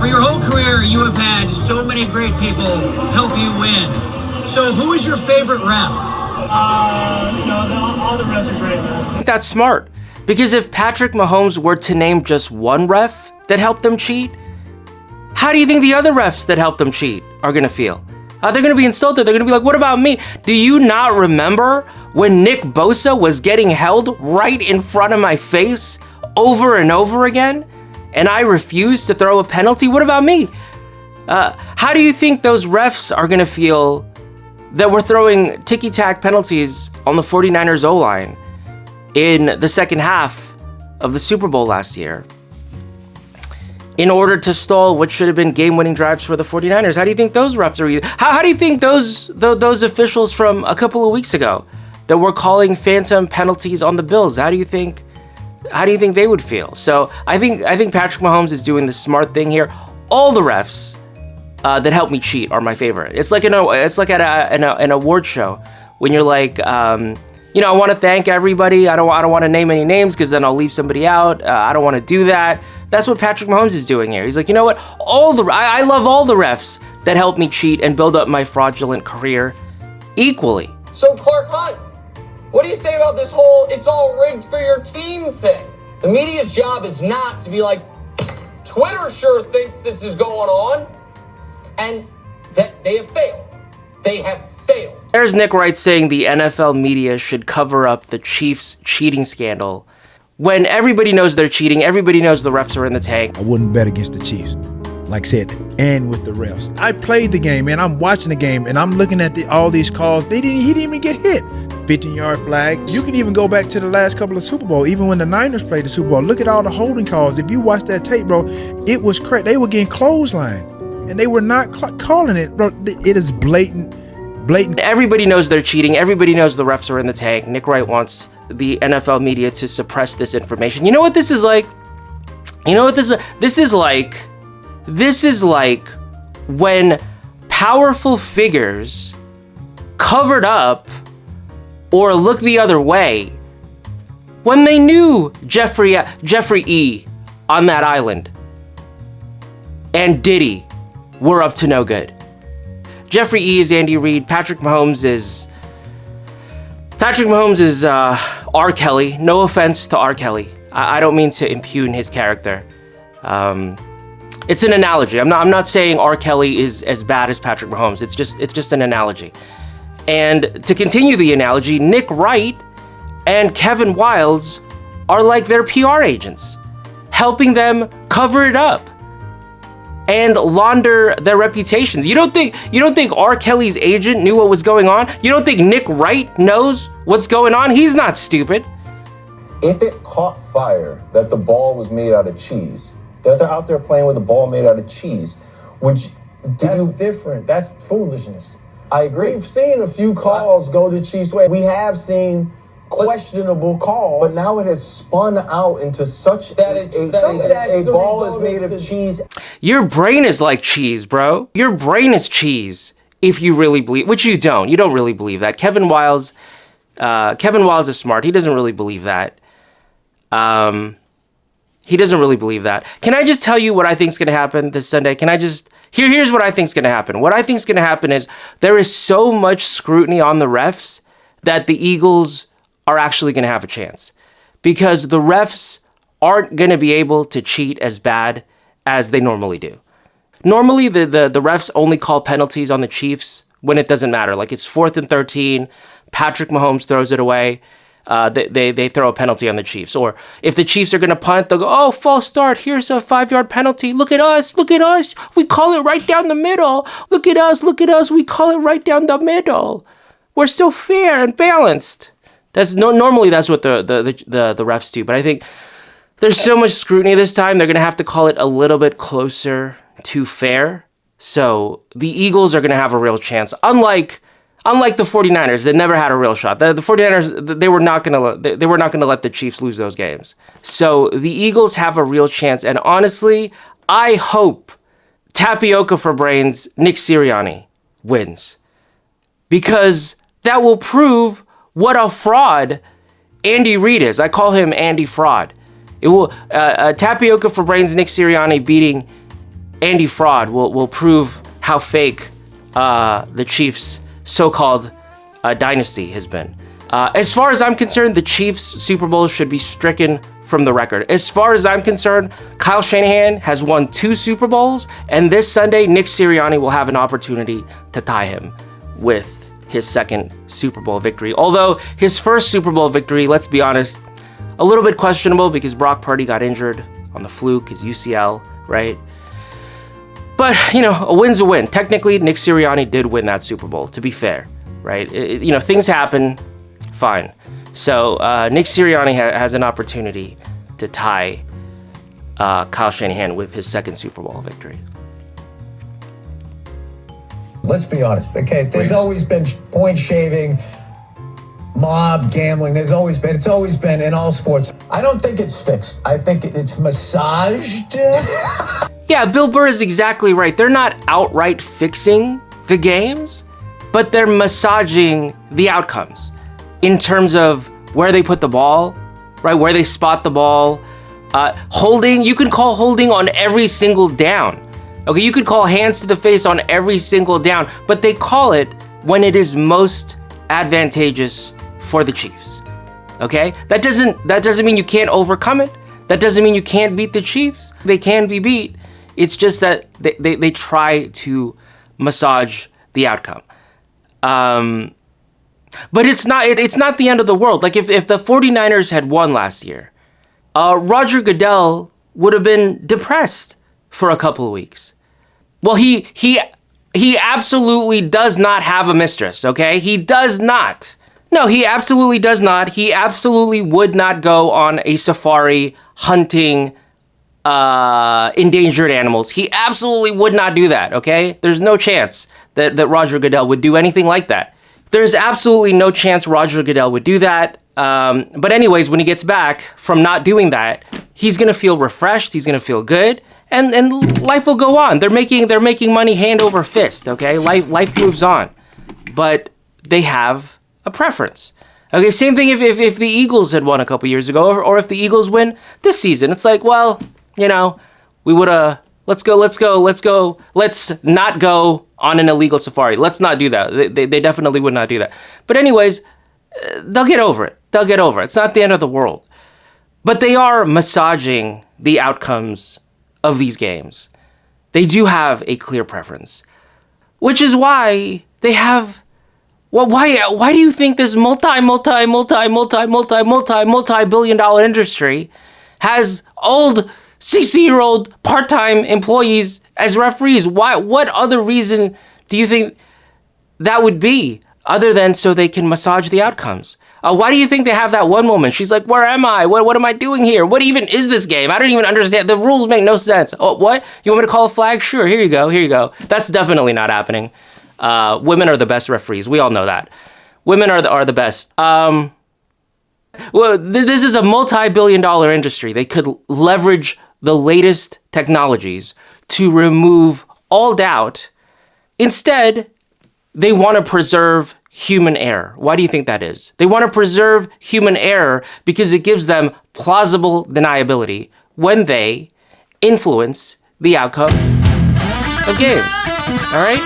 For your whole career, you have had so many great people help you win. So who is your favorite ref? All the refs are great, man. I think that's smart. Because if Patrick Mahomes were to name just one ref that helped them cheat, how do you think the other refs that helped them cheat are gonna feel? They're gonna be insulted. They're gonna be like, what about me? Do you not remember when Nick Bosa was getting held right in front of my face over and over again? And I refused to throw a penalty? What about me? How do you think those refs are gonna feel that we're throwing ticky-tack penalties on the 49ers O-line in the second half of the Super Bowl last year in order to stall what should have been game-winning drives for the 49ers? How do you think those refs are? How do you think those officials from a couple of weeks ago that were calling phantom penalties on the Bills, how do you think they would feel? So I think Patrick Mahomes is doing the smart thing here. All the refs that help me cheat are my favorite. It's like at an award show when you're like, I want to thank everybody. I don't want to name any names because then I'll leave somebody out. I don't want to do that. That's what Patrick Mahomes is doing here. He's like, you know what? I love all the refs that help me cheat and build up my fraudulent career equally. So Clark Hunt, what do you say about this whole "it's all rigged for your team" thing? The media's job is not to be like, Twitter sure thinks this is going on, and that they have failed. They have failed. There's Nick Wright saying the NFL media should cover up the Chiefs cheating scandal. When everybody knows they're cheating, everybody knows the refs are in the tank. I wouldn't bet against the Chiefs, like I said, and with the refs. I played the game, man. I'm watching the game, and I'm looking at all these calls. He didn't even get hit. 15-yard flag. You can even go back to the last couple of Super Bowl, even when the Niners played the Super Bowl. Look at all the holding calls. If you watch that tape, bro, it was crazy. They were getting clotheslined, and they were not calling it, bro. It is blatant. Everybody knows they're cheating. Everybody knows the refs are in the tank. Nick Wright wants the NFL media to suppress this information. You know what this is like? You know what this is? This is like when powerful figures covered up or looked the other way when they knew Jeffrey E. on that island and Diddy were up to no good. Jeffrey E. is Andy Reid. Patrick Mahomes is R. Kelly. No offense to R. Kelly. I don't mean to impugn his character. It's an analogy. I'm not saying R. Kelly is as bad as Patrick Mahomes. It's just an analogy. And to continue the analogy, Nick Wright and Kevin Wildes are like their PR agents, helping them cover it up and launder their reputations. You don't think R. Kelly's agent knew what was going on? You don't think Nick Wright knows what's going on? He's not stupid. If it caught fire that the ball was made out of cheese, that they're out there playing with a ball made out of cheese, That's different. That's foolishness. I agree. We've seen a few calls go the Chiefs' way. We have seen questionable calls. But now it has spun out into such a ball is made of cheese. Your brain is like cheese, bro. Your brain is cheese. If you really believe, which you don't. You don't really believe that. Kevin Wildes is smart. He doesn't really believe that. He doesn't really believe that. Can I just tell you what I think is going to happen this Sunday? Here's what I think is going to happen. What I think is going to happen is there is so much scrutiny on the refs that the Eagles are actually going to have a chance, because the refs aren't going to be able to cheat as bad as they normally do. Normally, the refs only call penalties on the Chiefs when it doesn't matter. Like it's 4th and 13, Patrick Mahomes throws it away. They throw a penalty on the Chiefs. Or if the Chiefs are going to punt, they'll go, oh, false start. Here's a 5-yard penalty. Look at us. We call it right down the middle. Look at us. We call it right down the middle. We're so fair and balanced. Normally that's what the refs do. But I think there's so much scrutiny this time. They're going to have to call it a little bit closer to fair. So the Eagles are going to have a real chance. Unlike the 49ers, that never had a real shot. The 49ers, they were not going to let the Chiefs lose those games. So the Eagles have a real chance. And honestly, I hope Tapioca for Brains Nick Sirianni wins, because that will prove what a fraud Andy Reid is. I call him Andy Fraud. It will Tapioca for Brains Nick Sirianni beating Andy Fraud will prove how fake the Chiefs' so-called dynasty has been. As far as I'm concerned, the Chiefs' Super Bowl should be stricken from the record. As far as I'm concerned, Kyle Shanahan has won 2 Super Bowls, and this Sunday, Nick Sirianni will have an opportunity to tie him with his second Super Bowl victory. Although his first Super Bowl victory, let's be honest, a little bit questionable because Brock Purdy got injured on the fluke, his UCL, right? But, you know, a win's a win. Technically, Nick Sirianni did win that Super Bowl, to be fair, right? You know, things happen, fine. So Nick Sirianni has an opportunity to tie Kyle Shanahan with his second Super Bowl victory. Let's be honest, okay? There's always been point shaving, mob gambling. It's always been in all sports. I don't think it's fixed. I think it's massaged. Yeah, Bill Burr is exactly right. They're not outright fixing the games, but they're massaging the outcomes in terms of where they put the ball, right? Where they spot the ball. Holding, you can call holding on every single down. Okay, you could call hands to the face on every single down, but they call it when it is most advantageous for the Chiefs. Okay? That doesn't mean you can't overcome it. That doesn't mean you can't beat the Chiefs. They can be beat. It's just that they try to massage the outcome. But it's not the end of the world. Like if the 49ers had won last year, Roger Goodell would have been depressed for a couple of weeks. Well, he absolutely does not have a mistress, okay? He does not. No, he absolutely does not. He absolutely would not go on a safari hunting endangered animals. He absolutely would not do that, okay? There's no chance that Roger Goodell would do anything like that. There's absolutely no chance Roger Goodell would do that. But anyways, when he gets back from not doing that, he's gonna feel refreshed. He's gonna feel good, and life will go on. They're making money hand over fist. Okay, life moves on, but they have a preference. Okay, same thing if the Eagles had won a couple years ago, or if the Eagles win this season. It's like, well, you know, we would have. Let's not go on an illegal safari. Let's not do that. They definitely would not do that. But anyways, they'll get over it. They'll get over it. It's not the end of the world. But they are massaging the outcomes of these games. They do have a clear preference, which is why they have. Well, why do you think this multi-billion-dollar industry has old 60-year-old part-time employees as referees? What other reason do you think that would be other than so they can massage the outcomes? Why do you think they have that one woman? She's like, where am I? What am I doing here? What even is this game? I don't even understand. The rules make no sense. Oh, what? You want me to call a flag? Sure, here you go. That's definitely not happening. Women are the best referees. We all know that. Women are the best. Well, this is a multi-billion-dollar industry. They could leverage the latest technologies to remove all doubt. Instead, they want to preserve human error. Why do you think that is? They want to preserve human error because it gives them plausible deniability when they influence the outcome of games. All right?